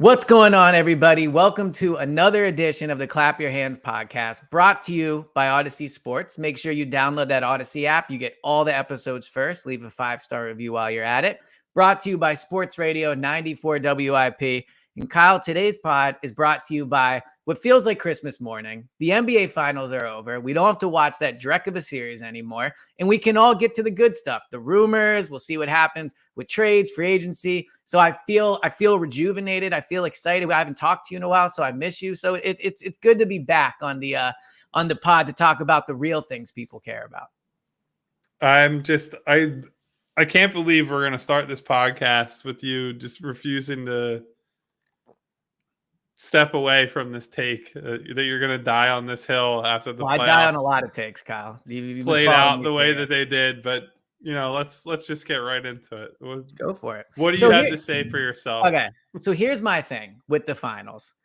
What's going on, everybody? Welcome to another edition of the Clap Your Hands podcast, brought to you by Audacy Sports. Make sure you download that Audacy app. You get all the episodes first. Leave a 5-star review while you're at it. Brought to you by Sports Radio 94 WIP. And Kyle, today's pod is brought to you by what feels like Christmas morning. The NBA Finals are over. We don't have to watch that dreck of a series anymore. And we can all get to the good stuff, the rumors. We'll see what happens with trades, free agency. So I feel rejuvenated. I feel excited. I haven't talked to you in a while, so I miss you. So it's good to be back on the pod to talk about the real things people care about. I can't believe we're going to start this podcast with you just refusing to step away from this take that you're going to die on this hill after the playoffs. I die on a lot of takes, Kyle. You've played out the way that they did, but let's just get right into it. Go for it. What do you have to say for yourself? Okay, so here's my thing with the finals.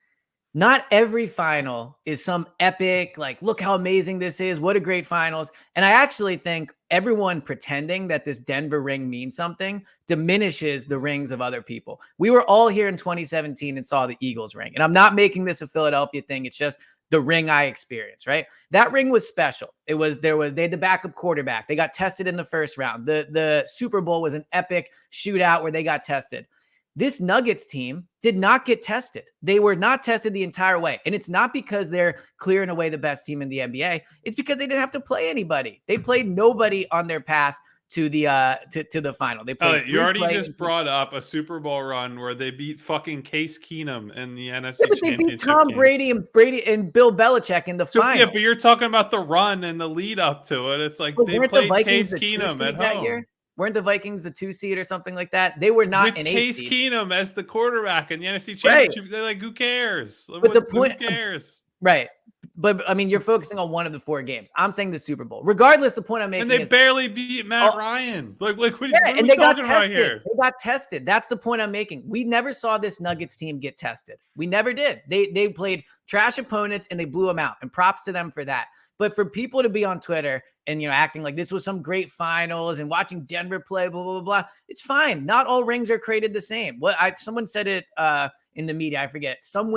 Not every final is some epic, like, look how amazing this is. What a great finals. And I actually think everyone pretending that this Denver ring means something diminishes the rings of other people. We were all here in 2017 and saw the Eagles ring. And I'm not making this a Philadelphia thing. It's just the ring I experienced, right? That ring was special. They had the backup quarterback. They got tested in the first round. The Super Bowl was an epic shootout where they got tested. This Nuggets team did not get tested. They were not tested the entire way. And it's not because they're clearing away the best team in the NBA. It's because they didn't have to play anybody. They played nobody on their path to the final. They played. You already just brought up a Super Bowl run where they beat fucking Case Keenum in the NFC Championship. They beat Tom Brady and Bill Belichick in the final. Yeah, but you're talking about the run and the lead up to it. It's like they played Case Keenum at home. Year? Weren't the Vikings a 2 seed or something like that? They were not an 8 seed. Case Keenum as the quarterback in the NFC Championship. Right. They're like, who cares? But who cares? Right. But I mean, you're focusing on one of the 4 games. I'm saying the Super Bowl. Regardless, the point I'm making is, barely beat Matt Ryan. Like what are and we talking about here? They got tested. That's the point I'm making. We never saw this Nuggets team get tested. We never did. They played trash opponents and they blew them out. And props to them for that. But for people to be on Twitter and, acting like this was some great finals and watching Denver play, blah, blah, blah, blah, it's fine. Not all rings are created the same. Someone said it in the media, I forget. Some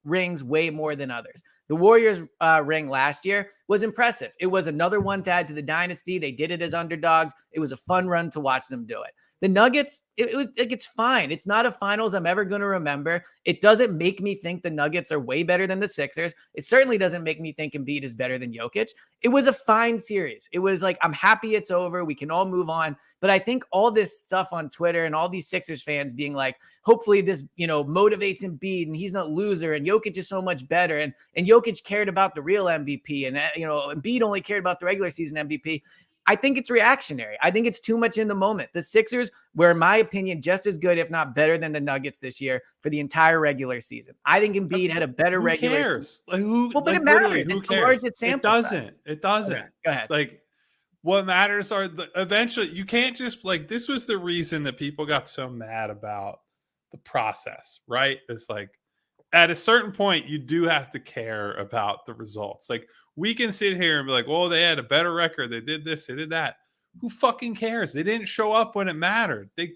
rings weigh more than others. The Warriors ring last year was impressive. It was another one to add to the dynasty. They did it as underdogs. It was a fun run to watch them do it. The Nuggets, it's fine. It's not a finals I'm ever going to remember. It doesn't make me think the Nuggets are way better than the Sixers. It certainly doesn't make me think Embiid is better than Jokic. It was a fine series. It was like, I'm happy it's over. We can all move on. But I think all this stuff on Twitter and all these Sixers fans being like, hopefully this, motivates Embiid and he's not a loser and Jokic is so much better. And Jokic cared about the real MVP and, Embiid only cared about the regular season MVP. I think it's reactionary. I think it's too much in the moment. The Sixers were, in my opinion, just as good, if not better than the Nuggets this year for the entire regular season. I think Embiid had a better regular season. But it matters. It's the largest sample size. It doesn't. Okay, go ahead. Like, what matters are eventually, you can't just, this was the reason that people got so mad about the process, right? It's like, at a certain point, you do have to care about the results. Like, we can sit here and be like, well, they had a better record. They did this, they did that. Who fucking cares? They didn't show up when it mattered. They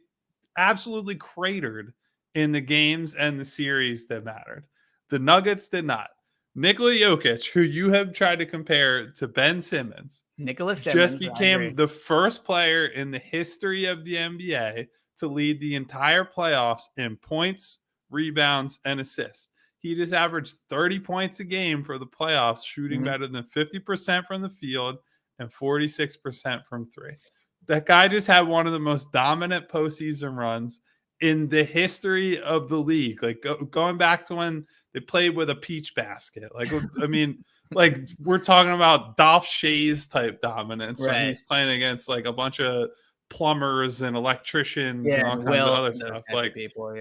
absolutely cratered in the games and the series that mattered. The Nuggets did not. Nikola Jokic, who you have tried to compare to Ben Simmons, just became the first player in the history of the NBA to lead the entire playoffs in points, rebounds, and assists. He just averaged 30 points a game for the playoffs, shooting better than 50% from the field and 46% from 3. That guy just had one of the most dominant postseason runs in the history of the league. Like going back to when they played with a peach basket. Like, I mean, like we're talking about Dolph Shays type dominance when he's playing against like a bunch of plumbers and electricians and all kinds of other stuff. Like people,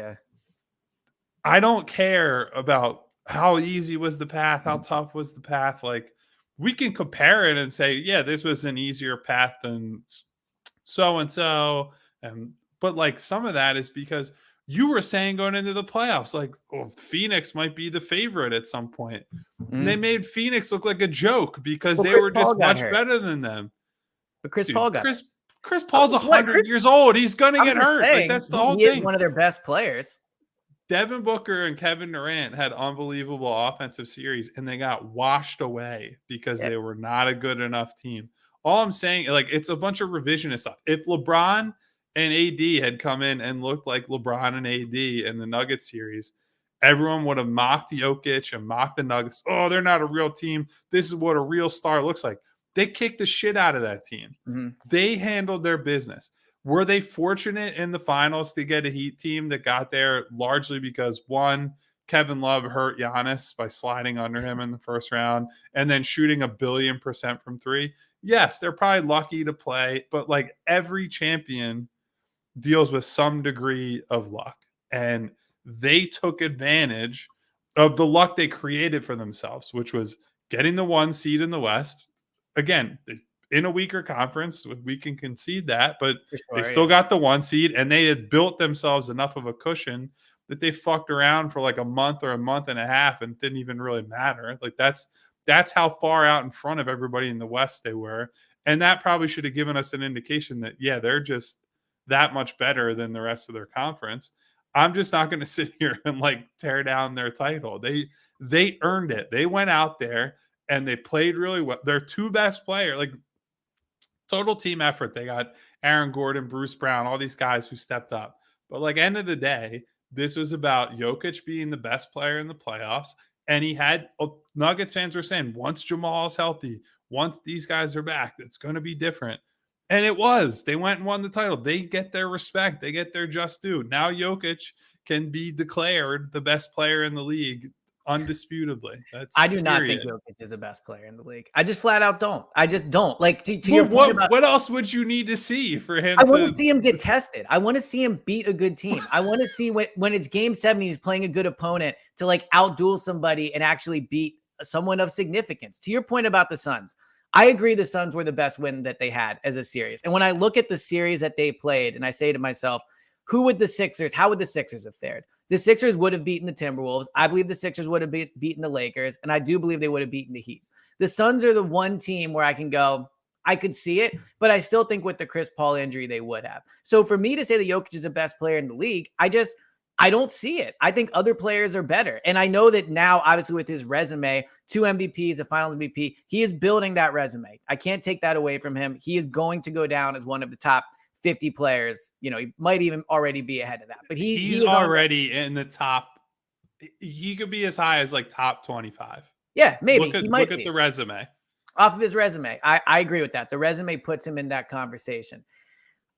I don't care about how easy was the path, how tough was the path. Like we can compare it and say, yeah, this was an easier path than so-and-so. But like some of that is because you were saying going into the playoffs, like, Phoenix might be the favorite at some point. And they made Phoenix look like a joke because they were just much better than them. But Chris Paul got Chris Paul's 100 years old. He's going to get hurt. Like, that's the whole thing. One of their best players. Devin Booker and Kevin Durant had unbelievable offensive series, and they got washed away because they were not a good enough team. All I'm saying, like, it's a bunch of revisionist stuff. If LeBron and AD had come in and looked like LeBron and AD in the Nuggets series, everyone would have mocked Jokic and mocked the Nuggets. Oh, they're not a real team. This is what a real star looks like. They kicked the shit out of that team. Mm-hmm. They handled their business. Were they fortunate in the finals to get a Heat team that got there largely because, one, Kevin Love hurt Giannis by sliding under him in the first round and then shooting 1,000,000,000% from three? Yes, they're probably lucky to play, but like every champion deals with some degree of luck. And they took advantage of the luck they created for themselves, which was getting the 1 seed in the West. Again, in a weaker conference, we can concede that, but they still got the 1 seed, and they had built themselves enough of a cushion that they fucked around for like a month or a month and a half and didn't even really matter. Like that's how far out in front of everybody in the West they were. And that probably should have given us an indication that, yeah, they're just that much better than the rest of their conference. I'm just not going to sit here and like tear down their title. They earned it. They went out there and they played really well. Their 2 best players, like, total team effort. They got Aaron Gordon, Bruce Brown, all these guys who stepped up. But like, end of the day, this was about Jokic being the best player in the playoffs. And he had, Nuggets fans were saying, once Jamal's healthy, once these guys are back, it's going to be different. And it was. They went and won the title. They get their respect. They get their just due. Now Jokic can be declared the best player in the league undisputably. I do not think Jokic is the best player in the league. I just flat out don't. I just don't. Like, to your point about, what else would you need to see for him? I want to see him get tested. I want to see him beat a good team. I want to see when it's game 7, he's playing a good opponent to like outduel somebody and actually beat someone of significance. To your point about the Suns, I agree the Suns were the best win that they had as a series. And when I look at the series that they played and I say to myself, how would the Sixers have fared? The Sixers would have beaten the Timberwolves. I believe the Sixers would have beaten the Lakers, and I do believe they would have beaten the Heat. The Suns are the one team where I can go, I could see it, but I still think with the Chris Paul injury, they would have. So for me to say that Jokic is the best player in the league, I don't see it. I think other players are better. And I know that now, obviously, with his resume, 2 MVPs, a finals MVP, he is building that resume. I can't take that away from him. He is going to go down as one of the top 50 players. You know, he might even already be ahead of that, but he's already in the top. He could be as high as like top 25. Yeah, maybe. Look at the resume. Off of his resume. I agree with that. The resume puts him in that conversation.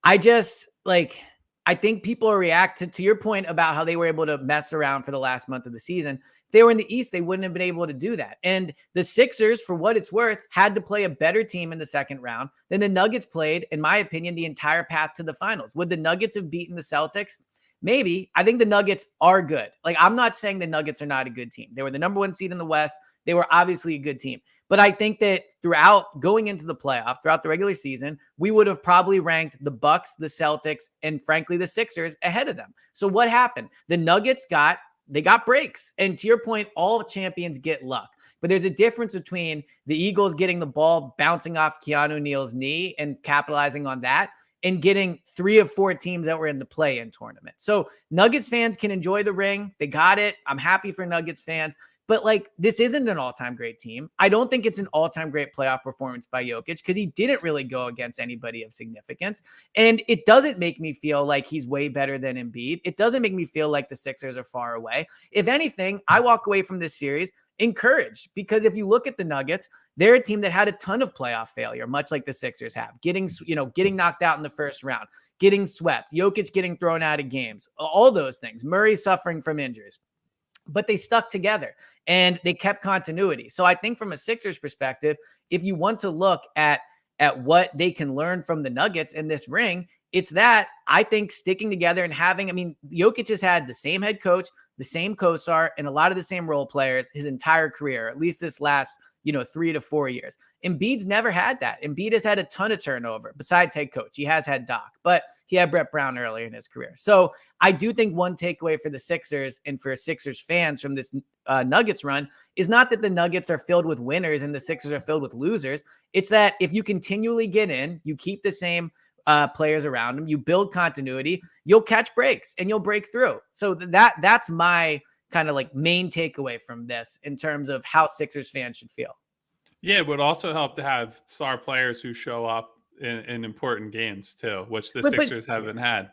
I think people are reacting to your point about how they were able to mess around for the last month of the season. If they were in the East, they wouldn't have been able to do that. And the Sixers, for what it's worth, had to play a better team in the second round than the Nuggets played, in my opinion, the entire path to the finals. Would the Nuggets have beaten the Celtics? Maybe. I think the Nuggets are good. Like, I'm not saying the Nuggets are not a good team. They were the number 1 seed in the West. They were obviously a good team. But I think that throughout going into the playoffs, throughout the regular season, we would have probably ranked the Bucks, the Celtics, and frankly, the Sixers ahead of them. So what happened? The Nuggets got breaks. And to your point, all champions get luck. But there's a difference between the Eagles getting the ball bouncing off Keanu Neal's knee and capitalizing on that and getting 3 of 4 teams that were in the play-in tournament. So Nuggets fans can enjoy the ring. They got it. I'm happy for Nuggets fans. But like, this isn't an all-time great team. I don't think it's an all-time great playoff performance by Jokic because he didn't really go against anybody of significance. And it doesn't make me feel like he's way better than Embiid. It doesn't make me feel like the Sixers are far away. If anything, I walk away from this series encouraged because if you look at the Nuggets, they're a team that had a ton of playoff failure, much like the Sixers have, getting knocked out in the first round, getting swept, Jokic getting thrown out of games, all those things, Murray suffering from injuries. But they stuck together and they kept continuity. So I think from a Sixers perspective, if you want to look at what they can learn from the Nuggets in this ring, it's that I think sticking together and Jokic has had the same head coach, the same co-star, and a lot of the same role players his entire career, at least this last 3 to 4 years. Embiid's never had that. Embiid has had a ton of turnover besides head coach. He has had Doc, but he had Brett Brown earlier in his career. So I do think one takeaway for the Sixers and for Sixers fans from this Nuggets run is not that the Nuggets are filled with winners and the Sixers are filled with losers. It's that if you continually get in, you keep the same players around him, you build continuity, you'll catch breaks and you'll break through. So that's my kind of like main takeaway from this in terms of how Sixers fans should feel. Yeah, it would also help to have star players who show up in important games too, which the Sixers haven't had.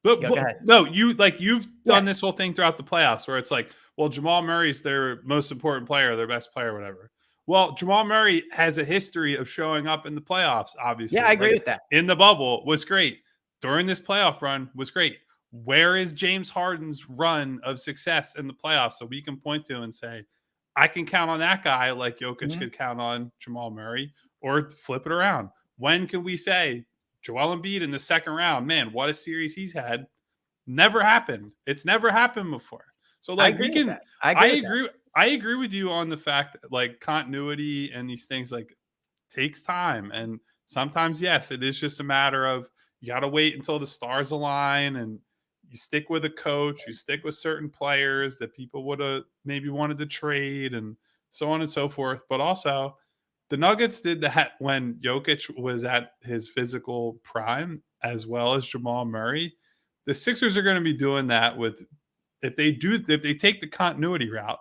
But no, you've done this whole thing throughout the playoffs where it's like, well, Jamal Murray's their most important player, their best player, whatever. Well, Jamal Murray has a history of showing up in the playoffs, obviously. Yeah, I agree with that. In the bubble was great. During this playoff run was great. Where is James Harden's run of success in the playoffs so we can point to and say, I can count on that guy like Jokic could count on Jamal Murray, or flip it around. When can we say Joel Embiid in the second round, man, what a series he's had. Never happened. It's never happened before. So like I agree with you on the fact that like continuity and these things like takes time. And sometimes, yes, it is just a matter of you got to wait until the stars align and you stick with a coach, you stick with certain players that people would have maybe wanted to trade and so on and so forth. But also the Nuggets did that when Jokic was at his physical prime, as well as Jamal Murray. The Sixers are going to be doing that with, if they take the continuity route.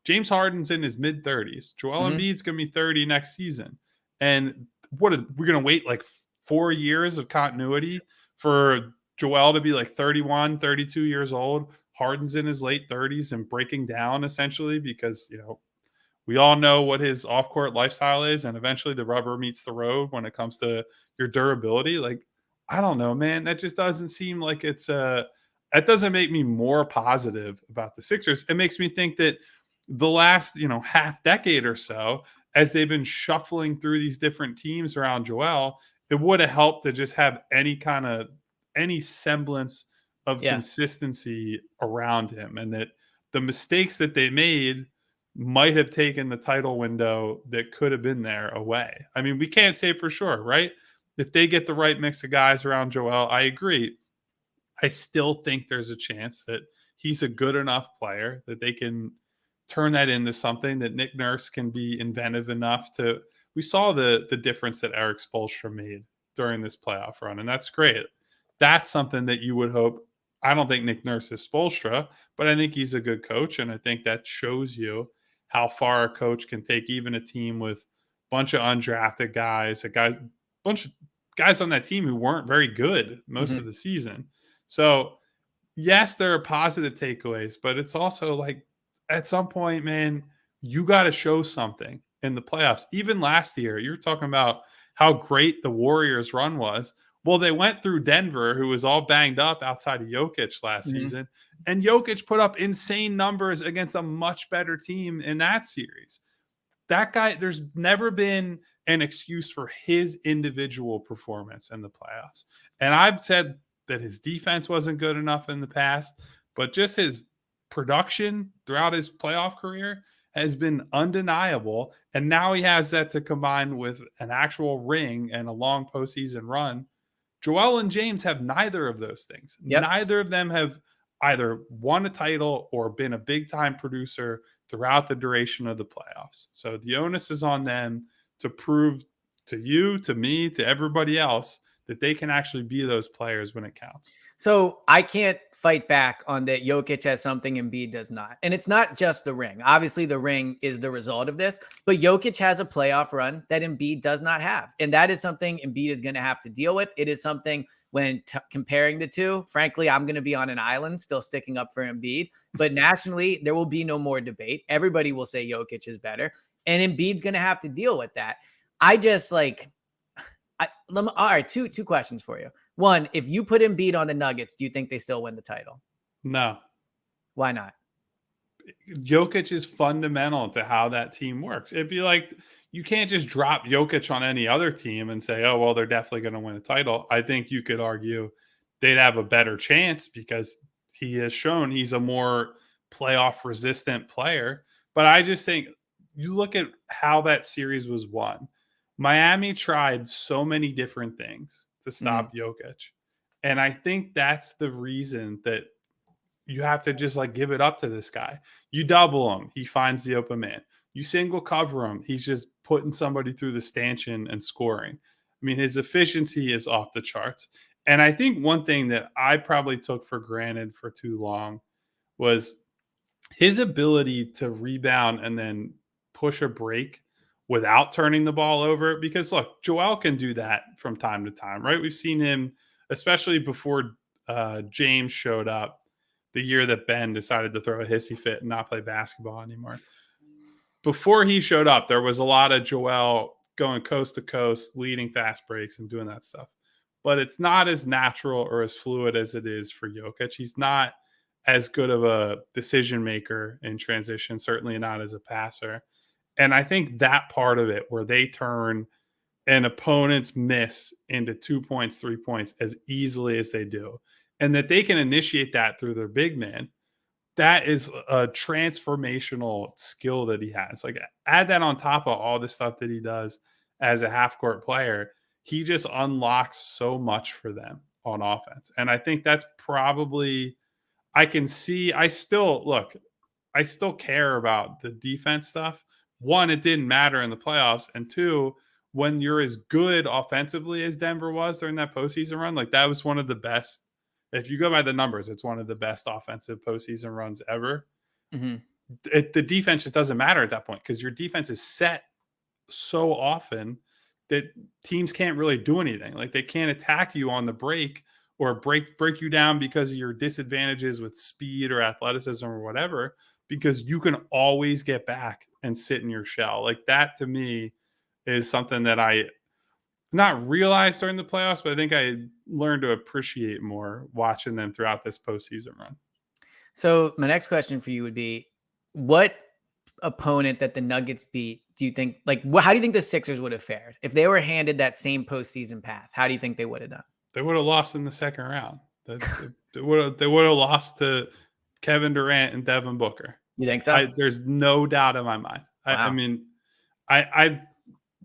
James Harden's in his mid-30s. Joel Embiid's going to be 30 next season. And we're going to wait like 4 years of continuity for Joel to be like 31, 32 years old. Harden's in his late 30s and breaking down essentially because, we all know what his off-court lifestyle is, and eventually the rubber meets the road when it comes to your durability. Like, I don't know, man. That just doesn't seem like that doesn't make me more positive about the Sixers. It makes me think that the last, half decade or so, as they've been shuffling through these different teams around Joel, it would have helped to just have any semblance of consistency around him, and that the mistakes that they made might have taken the title window that could have been there away. I mean, we can't say for sure, right? If they get the right mix of guys around Joel, I agree. I still think there's a chance that he's a good enough player that they can turn that into something, that Nick Nurse can be inventive enough to. We saw the difference that Eric Spoelstra made during this playoff run, and that's great. That's something that you would hope. I don't think Nick Nurse is Spoelstra, but I think he's a good coach, and I think that shows you how far a coach can take even a team with a bunch of undrafted guys, bunch of guys on that team who weren't very good most of the season. So, yes, there are positive takeaways, but it's also like at some point, man, you got to show something in the playoffs. Even last year, you're talking about how great the Warriors run was. Well, they went through Denver, who was all banged up outside of Jokic last season. And Jokic put up insane numbers against a much better team in that series. That guy, there's never been an excuse for his individual performance in the playoffs. And I've said that his defense wasn't good enough in the past, but just his production throughout his playoff career has been undeniable. And now he has that to combine with an actual ring and a long postseason run. Joel and James have neither of those things. Neither of them have either won a title or been a big-time producer throughout the duration of the playoffs. So the onus is on them to prove to you, to me, to everybody else that they can actually be those players when it counts. So I can't fight back on that. Jokic has something Embiid does not. And it's not just the ring. Obviously, the ring is the result of this, but Jokic has a playoff run that Embiid does not have. And that is something Embiid is going to have to deal with. It is something when comparing the two, frankly, I'm going to be on an island still sticking up for Embiid. But nationally, there will be no more debate. Everybody will say Jokic is better. And Embiid's going to have to deal with that. I just like... all right, two questions for you. One, if you put Embiid on the Nuggets, do you think they still win the title? No. Why not? Jokic is fundamental to how that team works. It'd be like you can't just drop Jokic on any other team and say, oh, well, they're definitely going to win a title. I think you could argue they'd have a better chance because he has shown he's a more playoff-resistant player. But I just think you look at how that series was won. Miami tried so many different things to stop Jokic. And I think that's the reason that you have to just like give it up to this guy. You double him, he finds the open man. You single cover him, he's just putting somebody through the stanchion and scoring. I mean, his efficiency is off the charts. And I think one thing that I probably took for granted for too long was his ability to rebound and then push a break without turning the ball over. Because look, Joel can do that from time to time, right? We've seen him, especially before James showed up, the year that Ben decided to throw a hissy fit and not play basketball anymore. Before he showed up, there was a lot of Joel going coast to coast, leading fast breaks and doing that stuff. But it's not as natural or as fluid as it is for Jokic. He's not as good of a decision maker in transition, certainly not as a passer. And I think that part of it, where they turn an opponent's miss into 2 points, 3 points as easily as they do, and that they can initiate that through their big man, that is a transformational skill that he has. Like, add that on top of all the stuff that he does as a half court player, he just unlocks so much for them on offense. And I think that's probably, I can see, I still care about the defense stuff. One, it didn't matter in the playoffs. And two, when you're as good offensively as Denver was during that postseason run, like, that was one of the best. If you go by the numbers, it's one of the best offensive postseason runs ever. Mm-hmm. The defense just doesn't matter at that point, because your defense is set so often that teams can't really do anything. Like, they can't attack you on the break or break you down because of your disadvantages with speed or athleticism or whatever, because you can always get back and sit in your shell. Like, that to me is something that I not realized during the playoffs, but I think I learned to appreciate more watching them throughout this postseason run. So my next question for you would be, what opponent that the Nuggets beat do you think, like, how do you think the Sixers would have fared if they were handed that same postseason path? How do you think they would have done? They would have lost in the second round. They would have lost to Kevin Durant and Devin Booker. You think so? There's no doubt in my mind. Wow. I mean,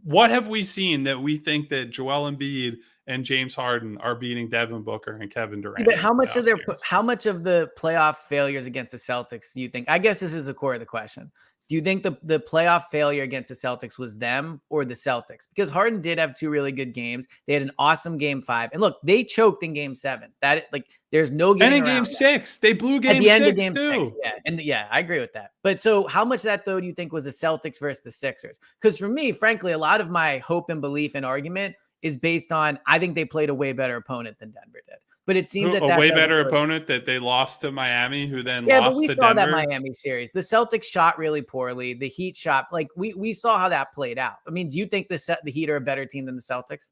what have we seen that we think that Joel Embiid and James Harden are beating Devin Booker and Kevin Durant? But how much of the playoff failures against the Celtics do you think? I guess this is the core of the question. Do you think the playoff failure against the Celtics was them or the Celtics? Because Harden did have two really good games. They had an awesome game 5. And look, they choked in game 7. There's no getting around. And in game 6, they blew game 6 too. 6, yeah. And yeah, I agree with that. But so how much of that, though, do you think was the Celtics versus the Sixers? Because for me, frankly, a lot of my hope and belief and argument is based on, I think they played a way better opponent than Denver did. But it seems that way better opponent that they lost to Miami, who then lost to Denver. Yeah, but we saw that Miami series. The Celtics shot really poorly. The Heat shot, like, we saw how that played out. I mean, do you think the Heat are a better team than the Celtics?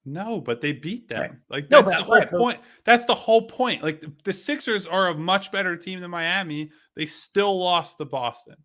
No, but they beat them. Right. Like, that's the whole point. That's the whole point. Like, the Sixers are a much better team than Miami. They still lost to Boston.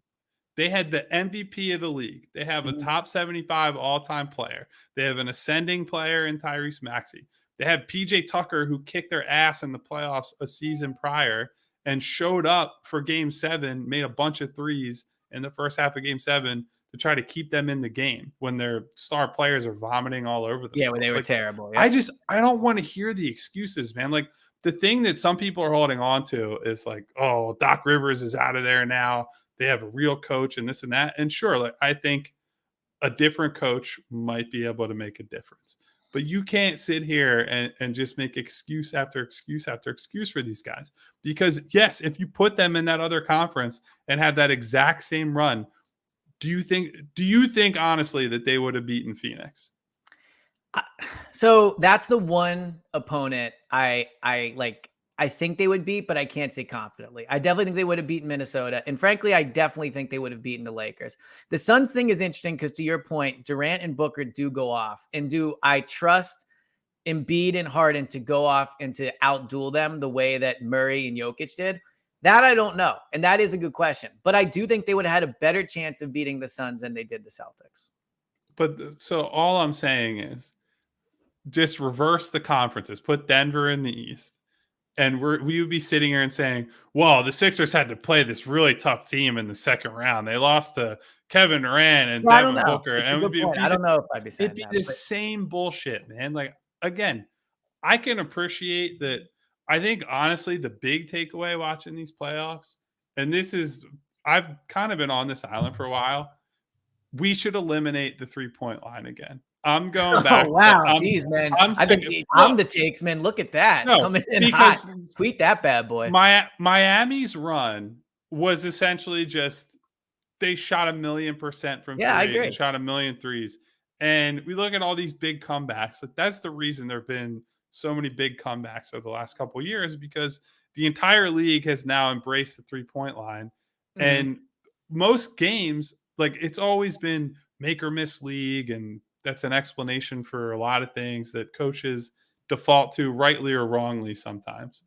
They had the MVP of the league. They have a top 75 all-time player. They have an ascending player in Tyrese Maxey. They have PJ Tucker, who kicked their ass in the playoffs a season prior and showed up for game 7, made a bunch of threes in the first half of game 7 to try to keep them in the game when their star players are vomiting all over themselves. Yeah, when they were terrible. Yeah. I don't want to hear the excuses, man. Like, the thing that some people are holding on to is like, oh, Doc Rivers is out of there now. They have a real coach and this and that. And sure, like, I think a different coach might be able to make a difference. But you can't sit here and just make excuse after excuse after excuse for these guys. Because, yes, if you put them in that other conference and had that exact same run, do you think honestly that they would have beaten Phoenix? So that's the one opponent I think they would beat, but I can't say confidently. I definitely think they would have beaten Minnesota. And frankly, I definitely think they would have beaten the Lakers. The Suns thing is interesting because, to your point, Durant and Booker do go off. And do I trust Embiid and Harden to go off and to outduel them the way that Murray and Jokic did? That I don't know. And that is a good question. But I do think they would have had a better chance of beating the Suns than they did the Celtics. But so all I'm saying is just reverse the conferences. Put Denver in the East. And we would be sitting here and saying, well, the Sixers had to play this really tough team in the second round. They lost to Kevin Durant and Devin Booker. And I don't know if I'd be saying that. It'd be the same bullshit, man. Like, again, I can appreciate that. I think, honestly, the big takeaway watching these playoffs, and this is, I've kind of been on this island for a while, we should eliminate the 3-point line again. I'm going back. Oh, wow. Jeez, man. I'm sick. I'm the takes, man. Look at that. No, Coming in because hot. Tweet that bad boy. Miami's run was essentially just they shot 1,000,000% from Yeah, I three agree. and shot 1,000,000 threes. And we look at all these big comebacks. Like that's the reason there have been so many big comebacks over the last couple of years, because the entire league has now embraced the 3-point line. Mhm. And most games, like it's always been make or miss league, and that's an explanation for a lot of things that coaches default to, rightly or wrongly sometimes.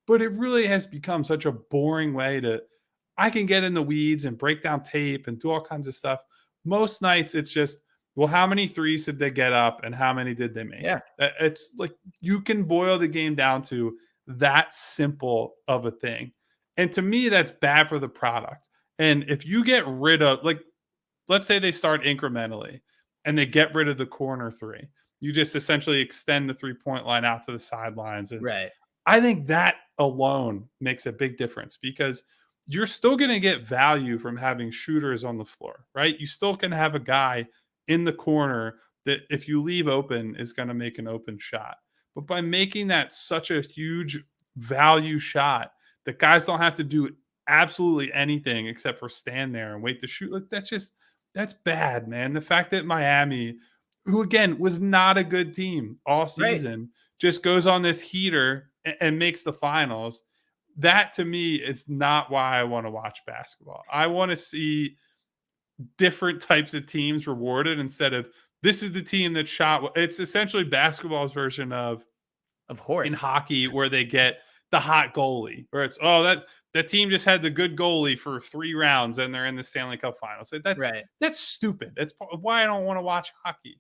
But it really has become such a boring way to I can get in the weeds and break down tape and do all kinds of stuff. Most nights it's just, well, how many threes did they get up and how many did they make? Yeah. It's like you can boil the game down to that simple of a thing. And to me, that's bad for the product. And if you get rid of, like, let's say they start incrementally and they get rid of the corner three, you just essentially extend the 3-point line out to the sidelines. And Right. I think that alone makes a big difference, because you're still going to get value from having shooters on the floor, right? You still can have a guy in the corner that if you leave open is going to make an open shot. But by making that such a huge value shot that guys don't have to do absolutely anything except for stand there and wait to shoot, like that's bad, man. The fact that Miami, who again was not a good team all season, just goes on this heater and makes the finals. That to me is not why I want to watch basketball. I want to see different types of teams rewarded instead of this is the team that shot. It's essentially basketball's version of course, in hockey, where they get the hot goalie, where it's that team just had the good goalie for 3 rounds and they're in the Stanley Cup Finals. That's stupid. That's why I don't want to watch hockey.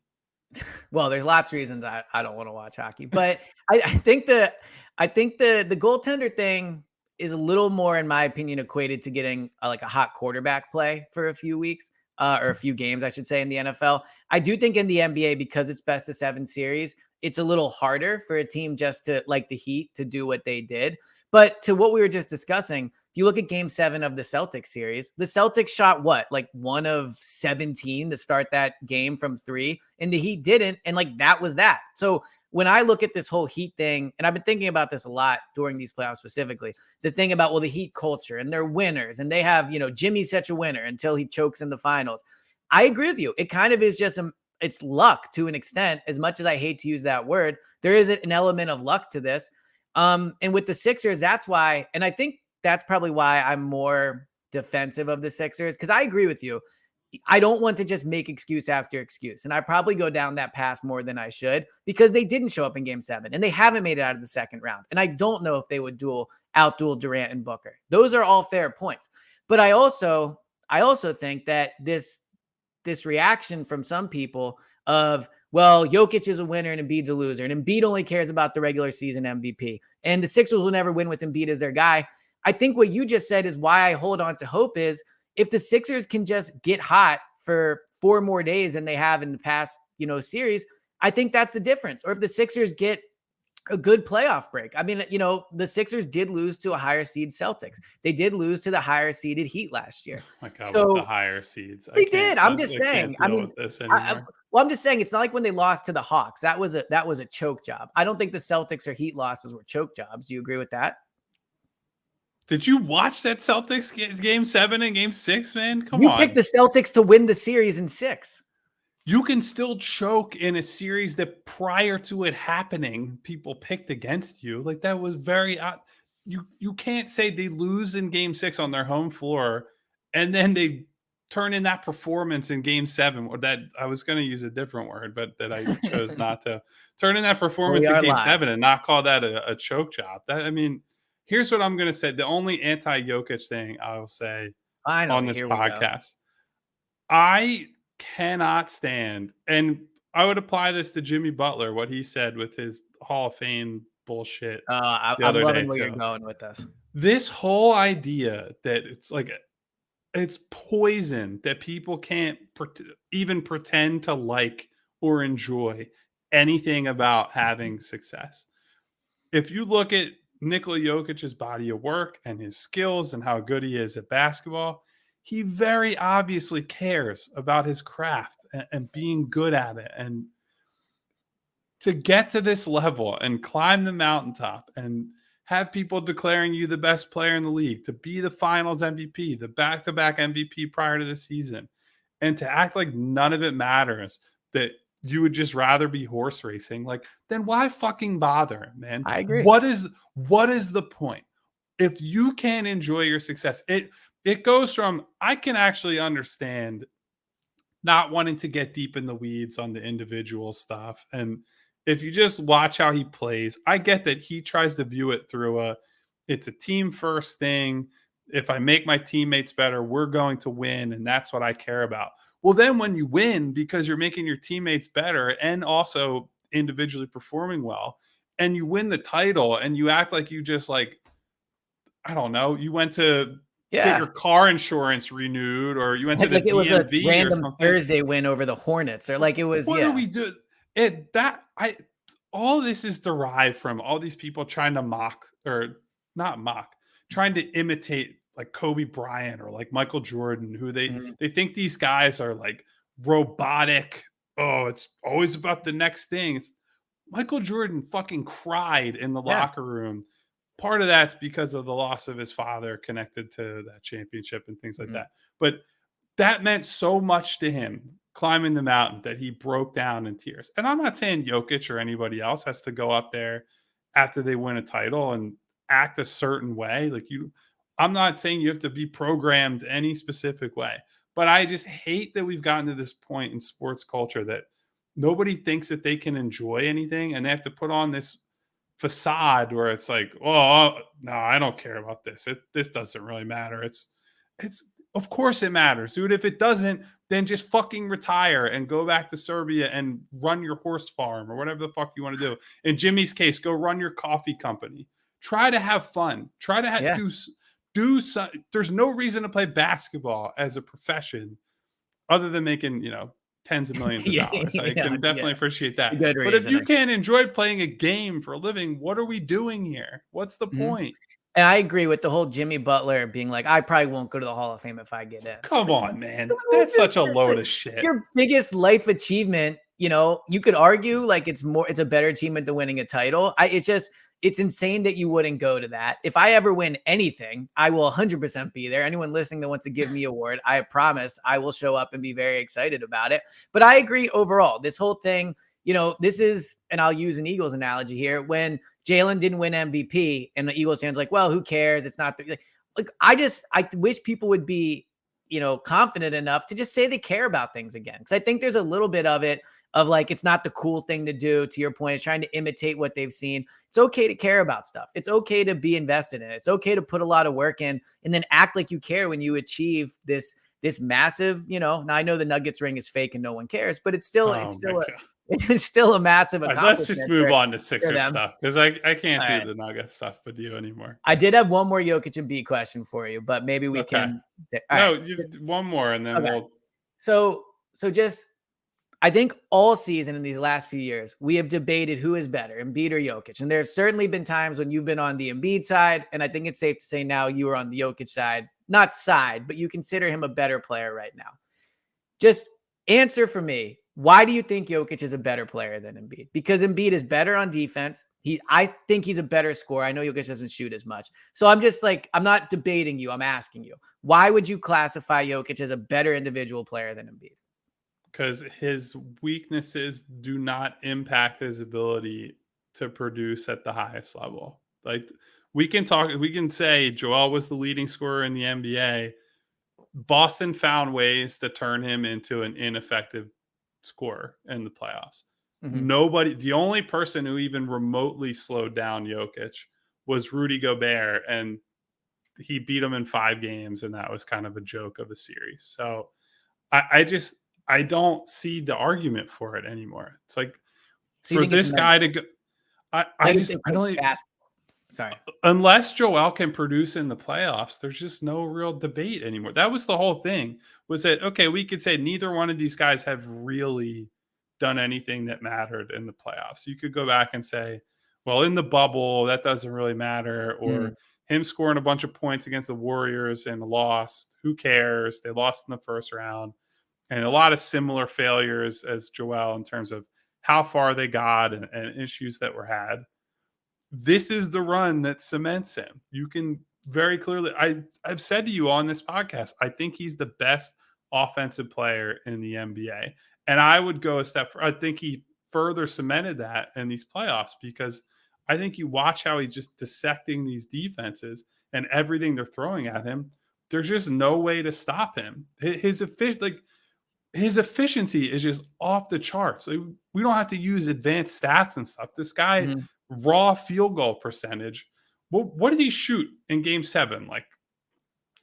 Well, there's lots of reasons I don't want to watch hockey, but I think the goaltender thing is a little more, in my opinion, equated to getting like a hot quarterback play for a few weeks or a few games, I should say, in the NFL. I do think in the NBA, because it's best of 7 series, it's a little harder for a team just to, like the Heat, to do what they did. But to what we were just discussing, if you look at game 7 of the Celtics series, the Celtics shot what, like 1 of 17 to start that game from 3, and the Heat didn't. And like, that was that. So when I look at this whole Heat thing, and I've been thinking about this a lot during these playoffs specifically, the thing about, well, the Heat culture and they're winners and they have, Jimmy's such a winner until he chokes in the finals. I agree with you. It kind of is just it's luck to an extent. As much as I hate to use that word, there is an element of luck to this. And with the Sixers, that's why, and I think that's probably why I'm more defensive of the Sixers, because I agree with you. I don't want to just make excuse after excuse. And I probably go down that path more than I should, because they didn't show up in game 7 and they haven't made it out of the second round. And I don't know if they would outduel Durant and Booker. Those are all fair points. But I also think that this reaction from some people of, well, Jokic is a winner and Embiid's a loser, and Embiid only cares about the regular season MVP, and the Sixers will never win with Embiid as their guy. I think what you just said is why I hold on to hope is, if the Sixers can just get hot for 4 more days than they have in the past, series, I think that's the difference. Or if the Sixers get a good playoff break. I mean, the Sixers did lose to a higher seed Celtics. They did lose to the higher seeded Heat last year. Oh my God, so with the higher seeds. They did. I'm just saying. I mean, I'm just saying it's not like when they lost to the Hawks. That was a choke job. I don't think the Celtics or Heat losses were choke jobs. Do you agree with that? Did you watch that Celtics game 7 and game 6, man? Come on. You picked the Celtics to win the series in 6. You can still choke in a series that prior to it happening, people picked against you. Like, that was very you can't say they lose in game 6 on their home floor and then they turn in that performance in game 7, or that I was going to use a different word, but that I chose not to turn in that performance in game 7 and not call that a choke job. Here's what I'm going to say. The only anti-Jokic thing I'll say on this podcast. I cannot stand, and I would apply this to Jimmy Butler, what he said with his Hall of Fame bullshit. I'm loving where you're going with this. This whole idea that it's poison, that people can't even pretend to like or enjoy anything about having success. If you look at Nikola Jokic's body of work and his skills and how good he is at basketball, he very obviously cares about his craft and being good at it. And to get to this level and climb the mountaintop and have people declaring you the best player in the league, to be the finals MVP, the back-to-back MVP prior to the season, and to act like none of it matters, that you would just rather be horse racing, like, then why fucking bother, man? I agree. What is the point? If you can't enjoy your success, it goes from, I can actually understand not wanting to get deep in the weeds on the individual stuff. And if you just watch how he plays, I get that he tries to view it through it's a team first thing. If I make my teammates better, we're going to win. And that's what I care about. Well, then when you win, because you're making your teammates better and also individually performing well, and you win the title and you act like you just, like, I don't know, you went to get your car insurance renewed, or you went to the Like it was a DMV or random something. Thursday win over the Hornets, or like it was. What are we doing? All this is derived from all these people trying to mock, or not mock, trying to imitate like Kobe Bryant or like Michael Jordan, who they think these guys are like robotic. Oh, it's always about the next thing. It's Michael Jordan fucking cried in the locker room. Part of that's because of the loss of his father connected to that championship and things like that. But that meant so much to him climbing the mountain that he broke down in tears. And I'm not saying Jokic or anybody else has to go up there after they win a title and act a certain way. I'm not saying you have to be programmed any specific way, but I just hate that we've gotten to this point in sports culture that nobody thinks that they can enjoy anything, and they have to put on this facade where it's like, oh no, I don't care about this. This doesn't really matter. It's of course it matters, dude. If it doesn't, then just fucking retire and go back to Serbia and run your horse farm or whatever the fuck you want to do. In Jimmy's case, go run your coffee company. Try to have fun. Try to do some. There's no reason to play basketball as a profession other than making, tens of millions of dollars. I can definitely appreciate that. But if you can't enjoy playing a game for a living, what are we doing here? What's the point? And I agree with the whole Jimmy Butler being like, I probably won't go to the Hall of Fame if I get in. Come on, man. That's such a load of shit. Your biggest life achievement, you could argue like it's a better achievement than winning a title. It's insane that you wouldn't go to that. If I ever win anything, I will 100% be there. Anyone listening that wants to give me an award, I promise I will show up and be very excited about it. But I agree overall, this whole thing, this is, and I'll use an Eagles analogy here, when Jalen didn't win MVP and the Eagles fans like, well, who cares? It's not I wish people would be, confident enough to just say they care about things again. Cause I think there's a little bit of it of like, it's not the cool thing to do. To your point, it's trying to imitate what they've seen. It's okay to care about stuff. It's okay to be invested in it. It's okay to put a lot of work in and then act like you care when you achieve this massive, now I know the Nuggets ring is fake and no one cares, but it's still a massive accomplishment. Let's just move on to Sixers stuff, because I can't do the Nuggets stuff with you anymore. I did have one more Jokic and Embiid question for you, but maybe we can. One more and then we'll. So just, I think all season in these last few years, we have debated who is better, Embiid or Jokic. And there have certainly been times when you've been on the Embiid side, and I think it's safe to say now you are on the Jokic side. Not side, but you consider him a better player right now. Just answer for me. Why do you think Jokic is a better player than Embiid? Because Embiid is better on defense. I think he's a better scorer. I know Jokic doesn't shoot as much. So I'm just like, I'm not debating you. I'm asking you. Why would you classify Jokic as a better individual player than Embiid? Because his weaknesses do not impact his ability to produce at the highest level. Like, we can say Joel was the leading scorer in the NBA. Boston found ways to turn him into an ineffective scorer in the playoffs. The only person who even remotely slowed down Jokic was Rudy Gobert, and he beat him in 5 games, and that was kind of a joke of a series. So I don't see the argument for it anymore. It's like, for this guy to go, Sorry. Unless Joel can produce in the playoffs, there's just no real debate anymore. That was the whole thing, was that, okay, we could say neither one of these guys have really done anything that mattered in the playoffs. You could go back and say, well, in the bubble, that doesn't really matter. Or him scoring a bunch of points against the Warriors and lost. Who cares? They lost in the first round. And a lot of similar failures as Joel in terms of how far they got and issues that were had. This is the run that cements him. You can very clearly, I've said to you on this podcast, I think he's the best offensive player in the NBA. And I would go a step further. I think he further cemented that in these playoffs, because I think you watch how he's just dissecting these defenses and everything they're throwing at him. There's just no way to stop him. His efficiency is just off the charts. We don't have to use advanced stats and stuff. This guy, raw field goal percentage. What did he shoot in game 7? Like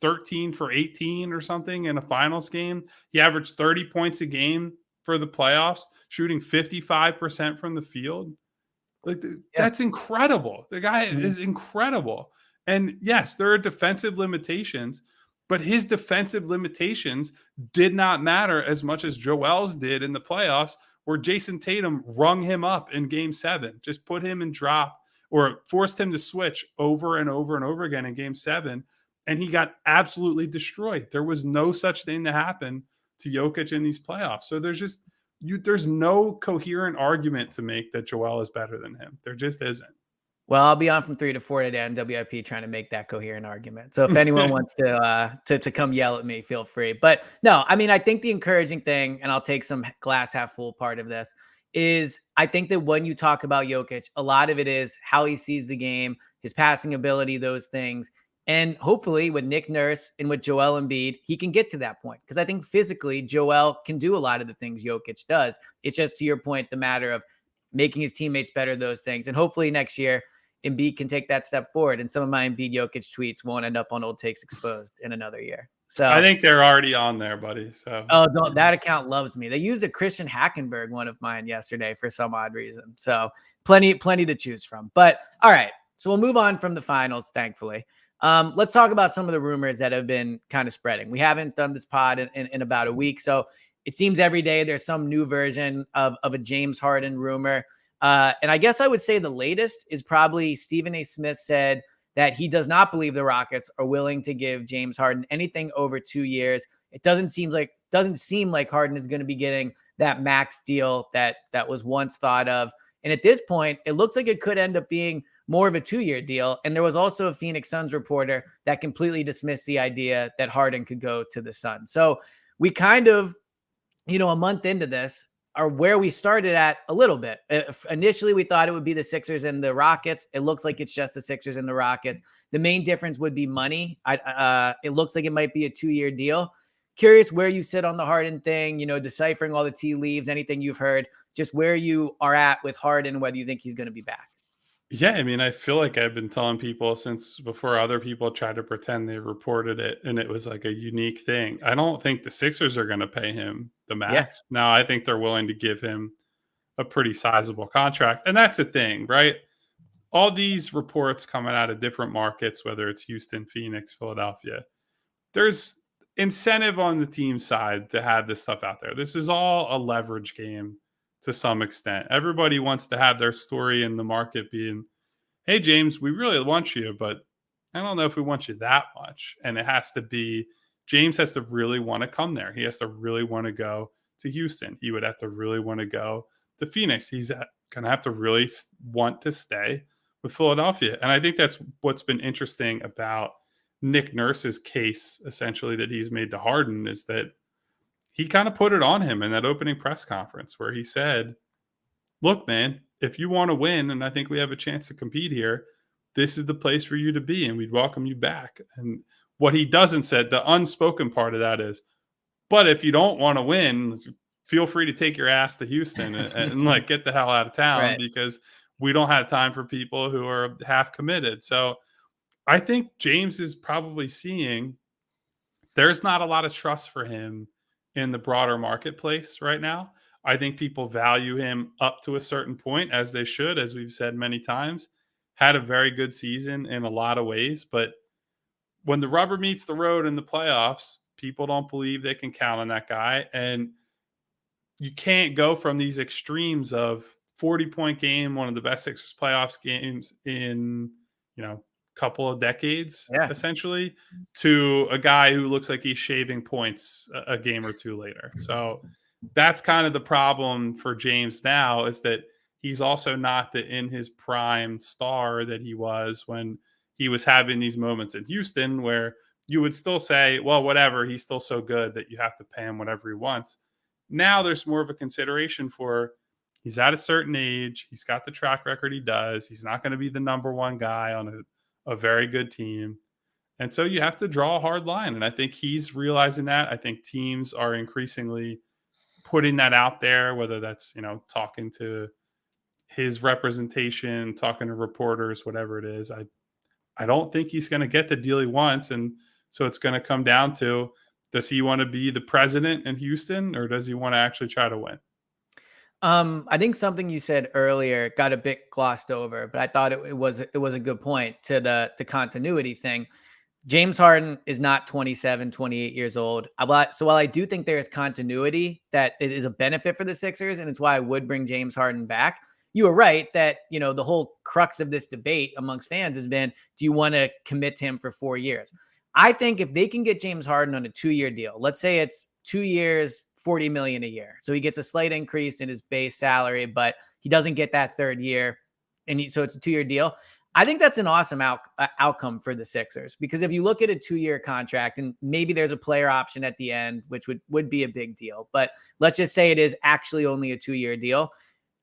13 for 18 or something in a finals game. He averaged 30 points a game for the playoffs, shooting 55% from the field. That's incredible. The guy is incredible. And yes, there are defensive limitations, but his defensive limitations did not matter as much as Joel's did in the playoffs, where Jason Tatum rung him up in game 7, just put him in drop or forced him to switch over and over and over again in game 7. And he got absolutely destroyed. There was no such thing to happen to Jokic in these playoffs. So there's no coherent argument to make that Joel is better than him. There just isn't. Well, I'll be on from 3 to 4 today on WIP trying to make that coherent argument. So if anyone wants to come yell at me, feel free. But no, I mean, I think the encouraging thing, and I'll take some glass half full part of this, is I think that when you talk about Jokic, a lot of it is how he sees the game, his passing ability, those things. And hopefully with Nick Nurse and with Joel Embiid, he can get to that point. Because I think physically, Joel can do a lot of the things Jokic does. It's just, to your point, the matter of making his teammates better, those things. And hopefully next year, Embiid can take that step forward. And some of my Embiid Jokic tweets won't end up on Old Takes Exposed in another year. So I think they're already on there, buddy. So that account loves me. They used a Christian Hackenberg one of mine yesterday for some odd reason. So plenty to choose from. But all right. So we'll move on from the finals, thankfully. Let's talk about some of the rumors that have been kind of spreading. We haven't done this pod in about a week. So it seems every day there's some new version of a James Harden rumor. And I guess I would say the latest is probably Stephen A. Smith said that he does not believe the Rockets are willing to give James Harden anything over 2 years. It doesn't seem like Harden is going to be getting that max deal that was once thought of. And at this point, it looks like it could end up being more of a 2-year deal. And there was also a Phoenix Suns reporter that completely dismissed the idea that Harden could go to the Suns. So we kind of, a month into this, are where we started at a little bit. Initially, we thought it would be the Sixers and the Rockets. It looks like it's just the Sixers and the Rockets. The main difference would be money. It looks like it might be a 2-year deal. Curious where you sit on the Harden thing, deciphering all the tea leaves, anything you've heard, just where you are at with Harden, whether you think he's going to be back. Yeah, I mean, I feel like I've been telling people since before other people tried to pretend they reported it and it was like a unique thing. I don't think the Sixers are going to pay him the max. Yeah. Now, I think they're willing to give him a pretty sizable contract. And that's the thing, right? All these reports coming out of different markets, whether it's Houston, Phoenix, Philadelphia, there's incentive on the team side to have this stuff out there. This is all a leverage game to some extent. Everybody wants to have their story in the market being, hey, James, we really want you, but I don't know if we want you that much. And it has to be, James has to really want to come there. He has to really want to go to Houston. He would have to really want to go to Phoenix. He's going to have to really want to stay with Philadelphia. And I think that's what's been interesting about Nick Nurse's case, essentially, that he's made to Harden, is that he kind of put it on him in that opening press conference where he said, look, man, if you want to win, and I think we have a chance to compete here, this is the place for you to be, and we'd welcome you back. And what he doesn't say, the unspoken part of that is, but if you don't want to win, feel free to take your ass to Houston and like get the hell out of town, right? Because we don't have time for people who are half committed. So I think James is probably seeing there's not a lot of trust for him in the broader marketplace right now. I think people value him up to a certain point, as they should, as we've said many times. Had a very good season in a lot of ways, but when the rubber meets the road in the playoffs, people don't believe they can count on that guy. And you can't go from these extremes of 40-point game, one of the best Sixers playoffs games in, couple of decades, essentially, to a guy who looks like he's shaving points a game or two later. So that's kind of the problem for James now, is that he's also not the in his prime star that he was when he was having these moments in Houston, where you would still say, well, whatever, he's still so good that you have to pay him whatever he wants. Now there's more of a consideration for, he's at a certain age, he's got the track record he does, he's not going to be the number one guy on a very good team. And so you have to draw a hard line. And I think he's realizing that. I think teams are increasingly putting that out there, whether that's, talking to his representation, talking to reporters, whatever it is. I don't think he's going to get the deal he wants. And so it's going to come down to, does he want to be the president in Houston, or does he want to actually try to win? I think something you said earlier got a bit glossed over, but I thought it was a good point to the continuity thing. James Harden is not 27, 28 years old. So while I do think there is continuity that it is a benefit for the Sixers, and it's why I would bring James Harden back, you are right that, the whole crux of this debate amongst fans has been, do you want to commit to him for 4 years? I think if they can get James Harden on a 2-year deal, let's say it's 2 years, $40 million a year. So he gets a slight increase in his base salary, but he doesn't get that third year. So it's a 2-year deal. I think that's an awesome outcome for the Sixers, because if you look at a 2-year contract, and maybe there's a player option at the end, which would be a big deal, but let's just say it is actually only a 2-year deal.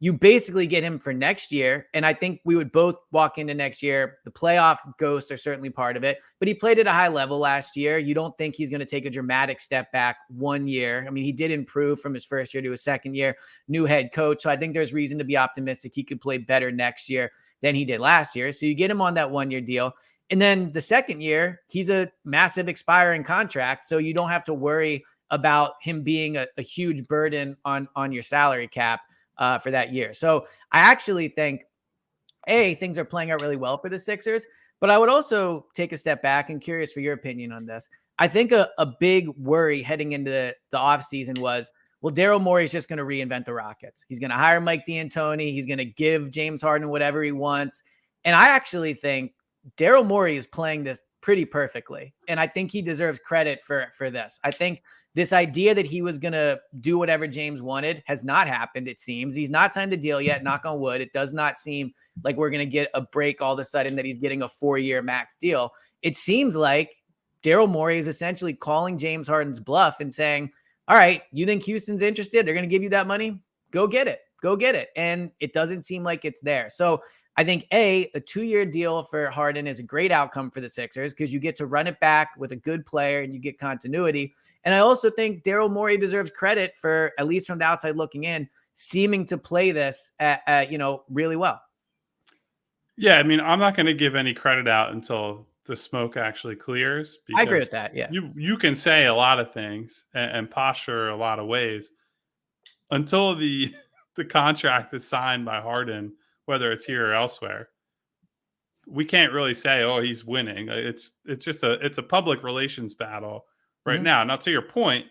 You basically get him for next year. And I think we would both walk into next year. The playoff ghosts are certainly part of it, but he played at a high level last year. You don't think he's going to take a dramatic step back 1 year. I mean, he did improve from his first year to his second year, new head coach. So I think there's reason to be optimistic he could play better next year than he did last year. So you get him on that 1-year deal. And then the second year, he's a massive expiring contract. So you don't have to worry about him being a huge burden on your salary cap for that year. So I actually think, things are playing out really well for the Sixers, but I would also take a step back and curious for your opinion on this. I think a big worry heading into the offseason was, well, Daryl Morey is just going to reinvent the Rockets. He's going to hire Mike D'Antoni. He's going to give James Harden whatever he wants. And I actually think Daryl Morey is playing this pretty perfectly. And I think he deserves credit for this. I think this idea that he was going to do whatever James wanted has not happened, it seems. He's not signed a deal yet, knock on wood. It does not seem like we're going to get a break all of a sudden that he's getting a 4-year max deal. It seems like Daryl Morey is essentially calling James Harden's bluff and saying, all right, you think Houston's interested? They're going to give you that money? Go get it. Go get it. And it doesn't seem like it's there. So I think a 2-year deal for Harden is a great outcome for the Sixers, because you get to run it back with a good player and you get continuity. And I also think Daryl Morey deserves credit for, at least from the outside looking in, seeming to play this really well. Yeah, I mean, I'm not going to give any credit out until the smoke actually clears. I agree with that. Yeah, you can say a lot of things and posture a lot of ways until the contract is signed by Harden, whether it's here or elsewhere. We can't really say, oh, he's winning. It's just a public relations battle right now. Now, to your point,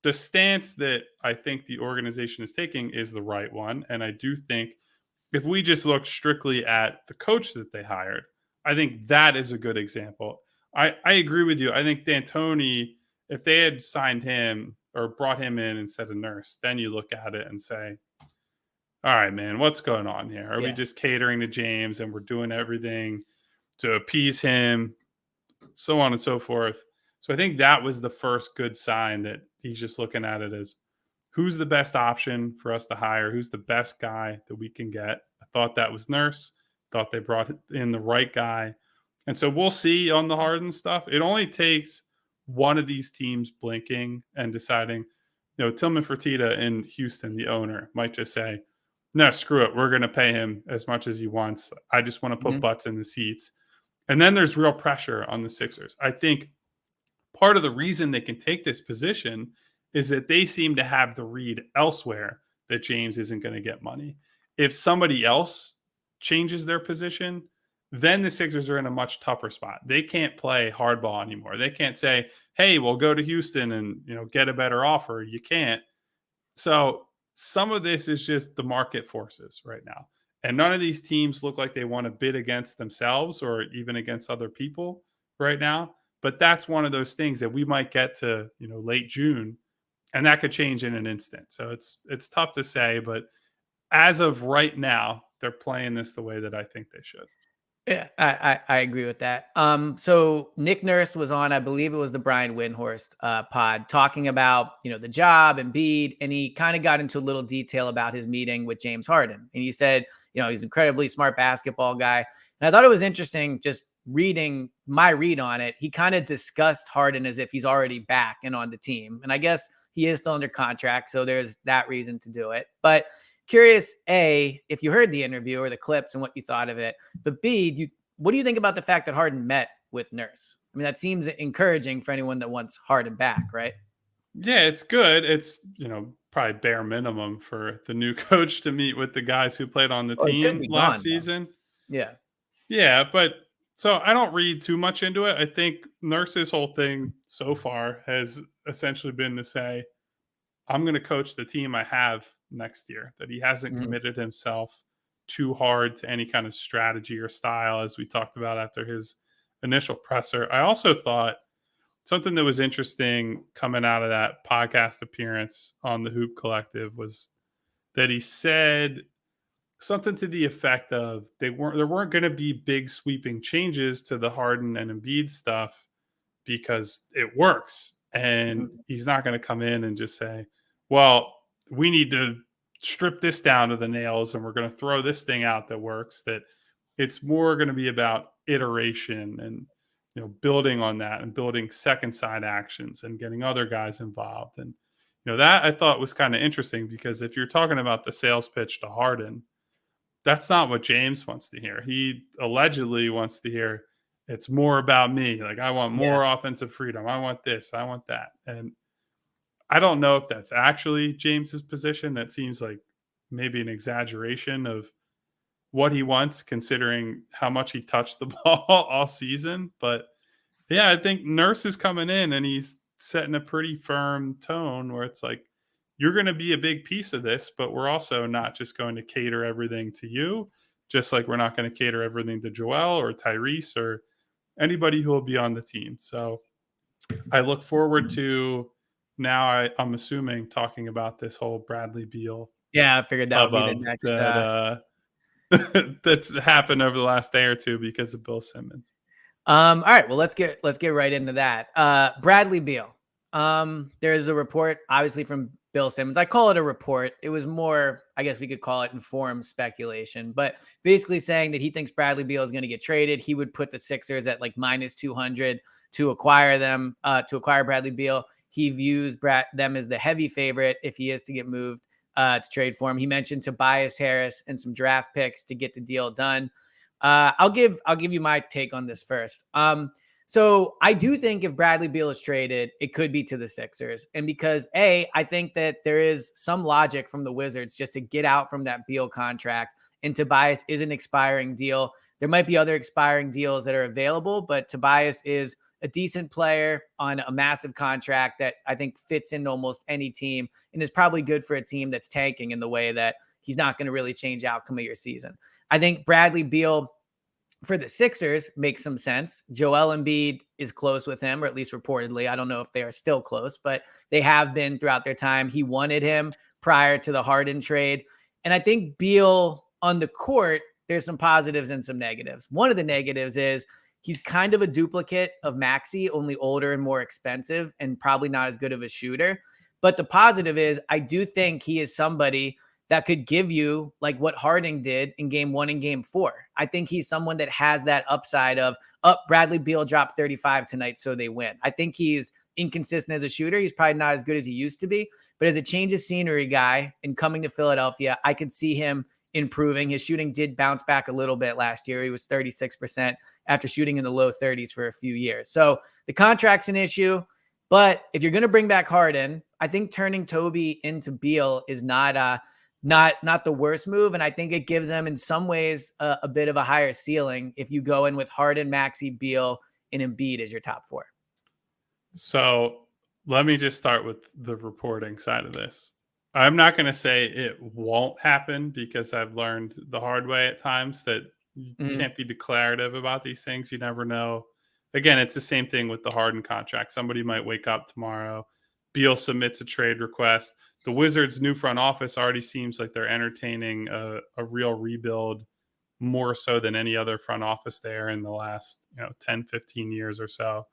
the stance that I think the organization is taking is the right one. And I do think if we just look strictly at the coach that they hired, I think that is a good example. I agree with you. I think D'Antoni, if they had signed him or brought him in instead of Nurse, then you look at it and say, all right, man, what's going on here? Are we just catering to James and we're doing everything to appease him, so on and so forth? So I think that was the first good sign that he's just looking at it as, who's the best option for us to hire? Who's the best guy that we can get? I thought that was Nurse. Thought they brought in the right guy. And so we'll see on the Harden stuff. It only takes one of these teams blinking and deciding, Tillman Fertitta in Houston, the owner, might just say, no, screw it. We're going to pay him as much as he wants. I just want to put butts in the seats. And then there's real pressure on the Sixers. I think part of the reason they can take this position is that they seem to have the read elsewhere that James isn't going to get money. If somebody else changes their position, then the Sixers are in a much tougher spot. They can't play hardball anymore. They can't say, hey, we'll go to Houston and get a better offer. You can't. So some of this is just the market forces right now. And none of these teams look like they want to bid against themselves or even against other people right now. But that's one of those things that we might get to, late June, And that could change in an instant. So it's tough to say, but as of right now, they're playing this the way that I think they should. Yeah, I agree with that. So Nick Nurse was on, I believe it was the Brian Windhorst pod, talking about, the job and Embiid, and he kind of got into a little detail about his meeting with James Harden. And he said, he's an incredibly smart basketball guy. And I thought it was interesting just reading my read on it. He kind of discussed Harden as if he's already back and on the team. And I guess he is still under contract, so there's that reason to do it. But curious, A, if you heard the interview or the clips and what you thought of it, but B, what do you think about the fact that Harden met with Nurse? I mean, that seems encouraging for anyone that wants Harden back, right? Yeah, it's good. It's, probably bare minimum for the new coach to meet with the guys who played on the Well, he could team be last gone, season. Yeah. Yeah, but so I don't read too much into it. I think Nurse's whole thing so far has essentially been to say, I'm going to coach the team I have next year, that he hasn't committed himself too hard to any kind of strategy or style, as we talked about after his initial presser. I also thought something that was interesting coming out of that podcast appearance on the Hoop Collective was that he said something to the effect of there weren't going to be big sweeping changes to the Harden and Embiid stuff because it works. And he's not going to come in and just say, well, we need to strip this down to the nails and we're going to throw this thing out that works. That it's more going to be about iteration and, building on that and building second side actions and getting other guys involved. And, that I thought was kind of interesting, because if you're talking about the sales pitch to Harden, that's not what James wants to hear. He allegedly wants to hear, it's more about me. Like, I want more offensive freedom. I want this. I want that. And I don't know if that's actually James's position. That seems like maybe an exaggeration of what he wants, considering how much he touched the ball all season. But yeah, I think Nurse is coming in and he's setting a pretty firm tone where it's like, you're going to be a big piece of this, but we're also not just going to cater everything to you, just like we're not going to cater everything to Joel or Tyrese or anybody who will be on the team. So I look forward to now, I'm assuming, talking about this whole Bradley Beal Yeah, I figured that would be the hubbub next. that that's happened over the last day or two because of Bill Simmons. All right, well, let's get right into that. Bradley Beal. There's a report, obviously, from Bill Simmons. I call it a report. It was more, I guess we could call it informed speculation, but basically saying that he thinks Bradley Beal is going to get traded. He would put the Sixers at like minus 200 to acquire them, to acquire Bradley Beal. He views them as the heavy favorite if he is to get moved to trade for him. He mentioned Tobias Harris and some draft picks to get the deal done. I'll give you my take on this first. So I do think if Bradley Beal is traded, it could be to the Sixers. And because I think that there is some logic from the Wizards just to get out from that Beal contract, and Tobias is an expiring deal. There might be other expiring deals that are available, but Tobias is a decent player on a massive contract that I think fits into almost any team and is probably good for a team that's tanking, in the way that he's not going to really change outcome of your season. I think Bradley Beal for the Sixers makes some sense. Joel Embiid is close with him, or at least reportedly. I don't know if they are still close, but they have been throughout their time. He wanted him prior to the Harden trade. And I think Beal on the court, there's some positives and some negatives. One of the negatives is he's kind of a duplicate of Maxey, only older and more expensive and probably not as good of a shooter. But the positive is I do think he is somebody that could give you like what Harden did in game 1 and game 4. I think he's someone that has that upside of, Bradley Beal dropped 35 tonight, so they win. I think he's inconsistent as a shooter. He's probably not as good as he used to be, but as a change of scenery guy and coming to Philadelphia, I could see him improving. His shooting did bounce back a little bit last year. He was 36% after shooting in the low 30s for a few years. So the contract's an issue, but if you're going to bring back Harden, I think turning Toby into Beal is not the worst move. And I think it gives them in some ways a bit of a higher ceiling if you go in with Harden, Maxey, Beal, and Embiid as your top 4. So let me just start with the reporting side of this. I'm not going to say it won't happen, because I've learned the hard way at times that you can't be declarative about these things. You never know. Again, it's the same thing with the Harden contract. Somebody might wake up tomorrow, Beal submits a trade request. The Wizards' new front office already seems like they're entertaining a real rebuild, more so than any other front office there in the last 10, 15 years or so.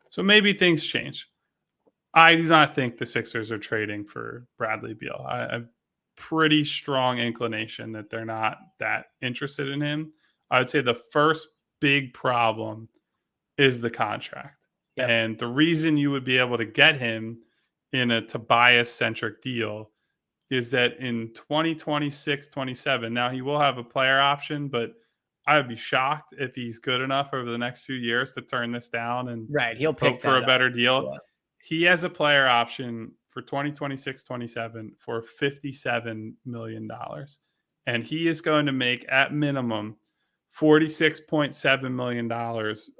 So maybe things change. I do not think the Sixers are trading for Bradley Beal. I have pretty strong inclination that they're not that interested in him. I would say the first big problem is the contract. Yep. And the reason you would be able to get him in a Tobias-centric deal is that in 2026, 27, now he will have a player option, but I would be shocked if he's good enough over the next few years to turn this down and Right. He'll pick hope for a that better up. deal. Yeah. He has a player option for 2026, 27 for $57 million. And he is going to make at minimum $46.7 million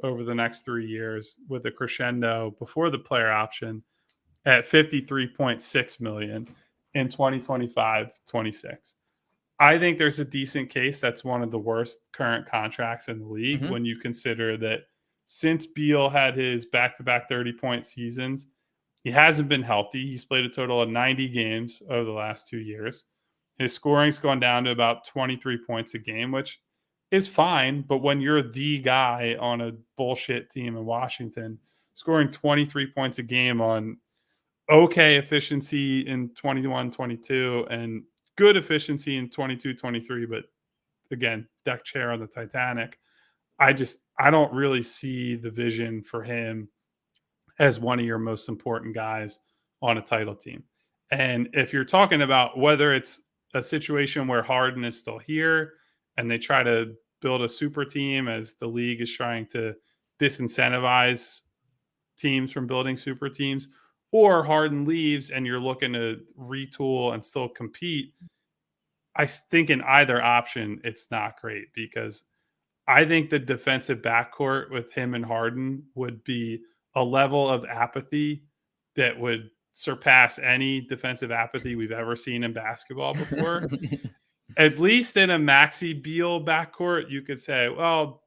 over the next 3 years, with a crescendo before the player option at $53.6 million in 2025, 26. I think there's a decent case that's one of the worst current contracts in the league when you consider that since Beal had his back-to-back 30-point seasons, he hasn't been healthy. He's played a total of 90 games over the last 2 years. His scoring's gone down to about 23 points a game, which is fine. But when you're the guy on a bullshit team in Washington, scoring 23 points a game on okay efficiency in 21, 22 and good efficiency in 22, 23, but again, deck chair on the Titanic. I don't really see the vision for him as one of your most important guys on a title team. And if you're talking about whether it's a situation where Harden is still here and they try to build a super team as the league is trying to disincentivize teams from building super teams, or Harden leaves and you're looking to retool and still compete, I think in either option, it's not great, because I think the defensive backcourt with him and Harden would be a level of apathy that would surpass any defensive apathy we've ever seen in basketball before. At least in a Maxey Beal backcourt, you could say, well,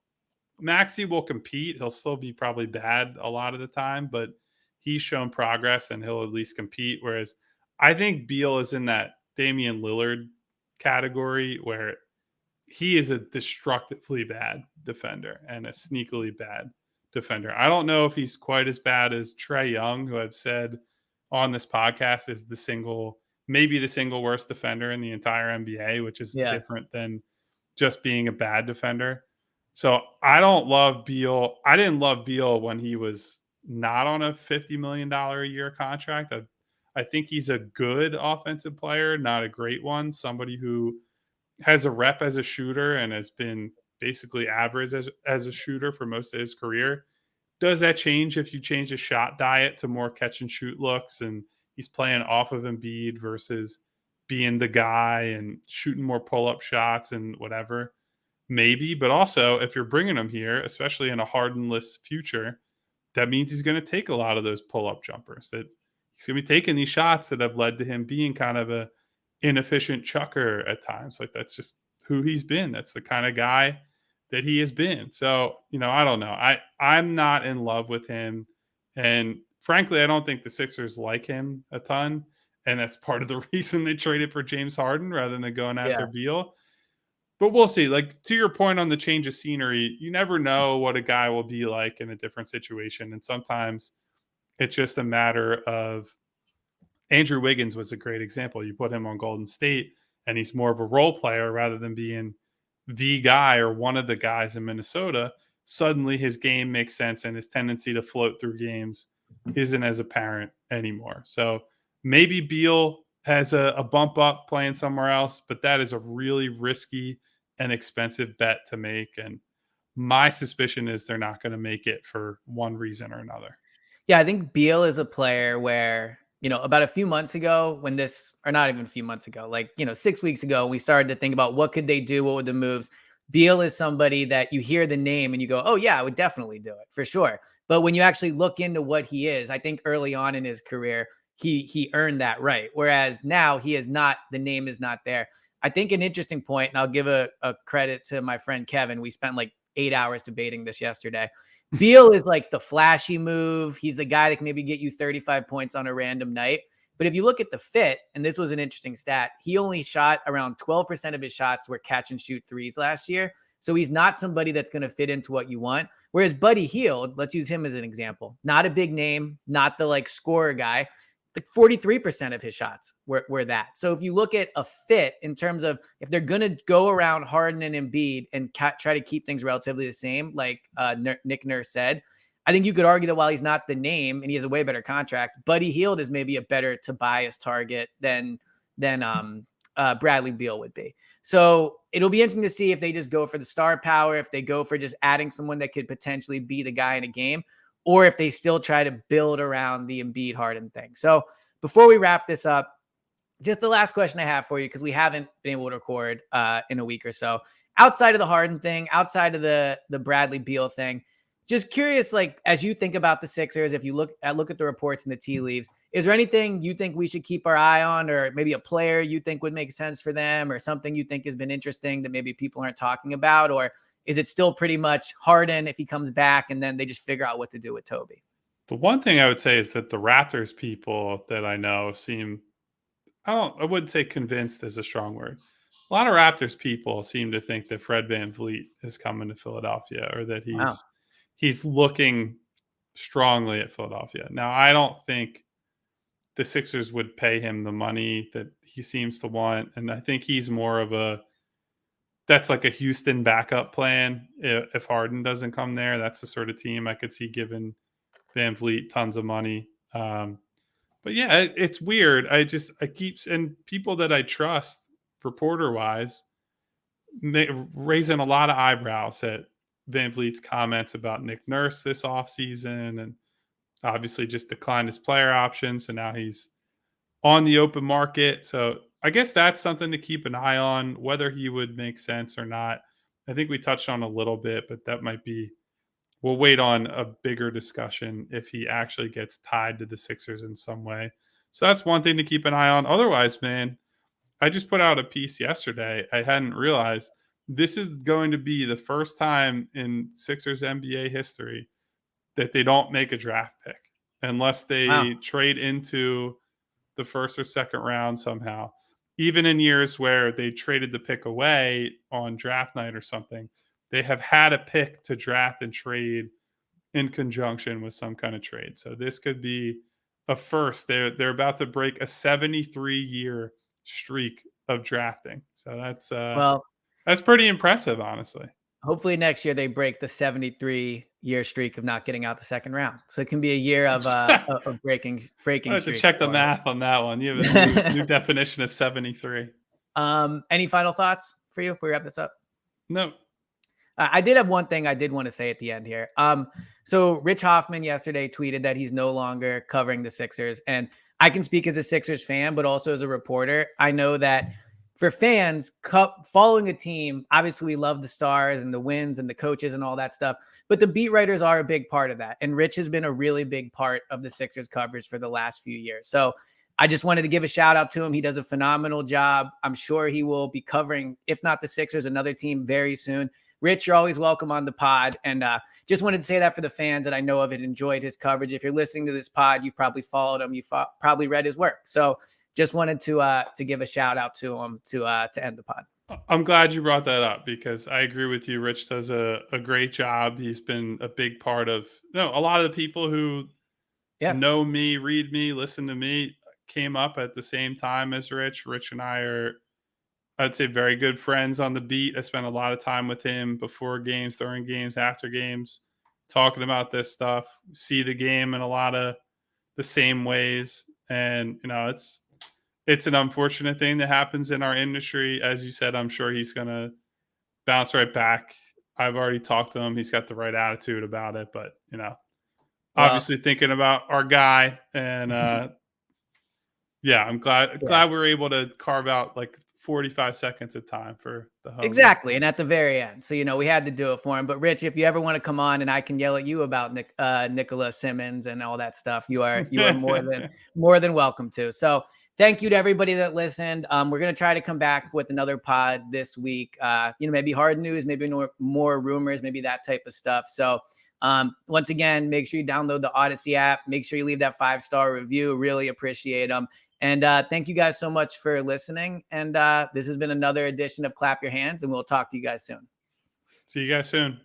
Maxey will compete. He'll still be probably bad a lot of the time, but he's shown progress and he'll at least compete. Whereas I think Beal is in that Damian Lillard category where he is a destructively bad defender and a sneakily bad defender. I don't know if he's quite as bad as Trae Young, who I've said on this podcast is maybe the single worst defender in the entire NBA, which is different than just being a bad defender. So I don't love Beal. I didn't love Beal when he was not on a $50 million a year contract. I think he's a good offensive player, not a great one. Somebody who has a rep as a shooter and has been basically average as a shooter for most of his career. Does that change if you change his shot diet to more catch and shoot looks and he's playing off of Embiid versus being the guy and shooting more pull-up shots and whatever? Maybe. But also, if you're bringing him here, especially in a Hardenless future, that means he's going to take a lot of those pull-up jumpers, that he's going to be taking these shots that have led to him being kind of a inefficient chucker at times. Like, that's just who he's been. That's the kind of guy that he has been. So, I don't know. I'm not in love with him. And frankly, I don't think the Sixers like him a ton. And that's part of the reason they traded for James Harden rather than going after Beal. But we'll see. Like, to your point on the change of scenery, you never know what a guy will be like in a different situation. And sometimes it's just a matter of, Andrew Wiggins was a great example. You put him on Golden State and he's more of a role player rather than being the guy or one of the guys in Minnesota. Suddenly his game makes sense and his tendency to float through games isn't as apparent anymore. So maybe Beal has a bump up playing somewhere else, but that is a really risky and expensive bet to make. And my suspicion is they're not going to make it for one reason or another. Yeah, I think Beal is a player where, about a few months ago or not even a few months ago, 6 weeks ago, we started to think about what could they do? What would the moves? Beal is somebody that you hear the name and you go, oh yeah, I would definitely do it for sure. But when you actually look into what he is, I think early on in his career, he earned that right. Whereas now he is not, the name is not there. I think an interesting point, and I'll give a credit to my friend Kevin. We spent like 8 hours debating this yesterday. Beal is like the flashy move. He's the guy that can maybe get you 35 points on a random night. But if you look at the fit, and this was an interesting stat, he only shot around 12% of his shots were catch and shoot threes last year. So he's not somebody that's going to fit into what you want. Whereas Buddy Hield, let's use him as an example, not a big name, not the like scorer guy. Like 43% of his shots were that. So if you look at a fit in terms of if they're going to go around Harden and Embiid and try to keep things relatively the same, like Nick Nurse said, I think you could argue that while he's not the name and he has a way better contract, Buddy Hield is maybe a better Tobias target than Bradley Beal would be. So it'll be interesting to see if they just go for the star power, if they go for just adding someone that could potentially be the guy in a game, or if they still try to build around the Embiid Harden thing. So before we wrap this up, just the last question I have for you, because we haven't been able to record in a week or so. Outside of the Harden thing, outside of the Bradley Beal thing, just curious, like, as you think about the Sixers, if you look at the reports and the tea leaves, is there anything you think we should keep our eye on, or maybe a player you think would make sense for them, or something you think has been interesting that maybe people aren't talking about? Or is it still pretty much Harden if he comes back and then they just figure out what to do with Toby? The one thing I would say is that the Raptors people that I know seem, I wouldn't say convinced is a strong word. A lot of Raptors people seem to think that Fred VanVleet is coming to Philadelphia, or that he's looking strongly at Philadelphia. Now, I don't think the Sixers would pay him the money that he seems to want. And I think he's more of that's like a Houston backup plan. If Harden doesn't come there, that's the sort of team I could see giving VanVleet tons of money. But yeah, it's weird. And people that I trust reporter wise, raising a lot of eyebrows at VanVleet's comments about Nick Nurse this offseason, and obviously just declined his player option. So now he's on the open market. So I guess that's something to keep an eye on, whether he would make sense or not. I think we touched on a little bit, but that might be, we'll wait on a bigger discussion if he actually gets tied to the Sixers in some way. So that's one thing to keep an eye on. Otherwise, man, I just put out a piece yesterday. I hadn't realized this is going to be the first time in Sixers NBA history that they don't make a draft pick unless they trade into the first or second round somehow. Even in years where they traded the pick away on draft night or something, they have had a pick to draft and trade in conjunction with some kind of trade. So this could be a first. They're about to break a 73-year streak of drafting. So that's pretty impressive, honestly. Hopefully next year they break the 73-year streak of not getting out the second round. So it can be a year of breaking. I have to check the math on that one. You have a new definition of 73. Any final thoughts for you before we wrap this up? No. I did have one thing I did want to say at the end here. So Rich Hoffman yesterday tweeted that he's no longer covering the Sixers. And I can speak as a Sixers fan, but also as a reporter. I know that for fans, following a team, obviously we love the stars and the wins and the coaches and all that stuff. But the beat writers are a big part of that. And Rich has been a really big part of the Sixers coverage for the last few years. So I just wanted to give a shout out to him. He does a phenomenal job. I'm sure he will be covering, if not the Sixers, another team very soon. Rich, you're always welcome on the pod. And just wanted to say that for the fans that I know of it, enjoyed his coverage. If you're listening to this pod, you've probably followed him. You've probably read his work. So just wanted to give a shout out to him to end the pod. I'm glad you brought that up, because I agree with you. Rich does a great job. He's been a big part of, a lot of the people who know me, read me, listen to me came up at the same time as Rich. Rich and I are, I'd say, very good friends on the beat. I spent a lot of time with him before games, during games, after games, talking about this stuff, see the game in a lot of the same ways. And, it's an unfortunate thing that happens in our industry. As you said, I'm sure he's going to bounce right back. I've already talked to him. He's got the right attitude about it, but, obviously thinking about our guy. And, I'm glad we were able to carve out like 45 seconds of time for the home. Exactly. And at the very end. So, we had to do it for him. But Rich, if you ever want to come on and I can yell at you about Nicola Simmons and all that stuff, you are more than welcome to. So thank you to everybody that listened. We're going to try to come back with another pod this week. Maybe hard news, maybe more rumors, maybe that type of stuff. So Once again, make sure you download the Audacy app. Make sure you leave that 5-star review. Really appreciate them. And thank you guys so much for listening. And this has been another edition of Clap Your Hands, and we'll talk to you guys soon. See you guys soon.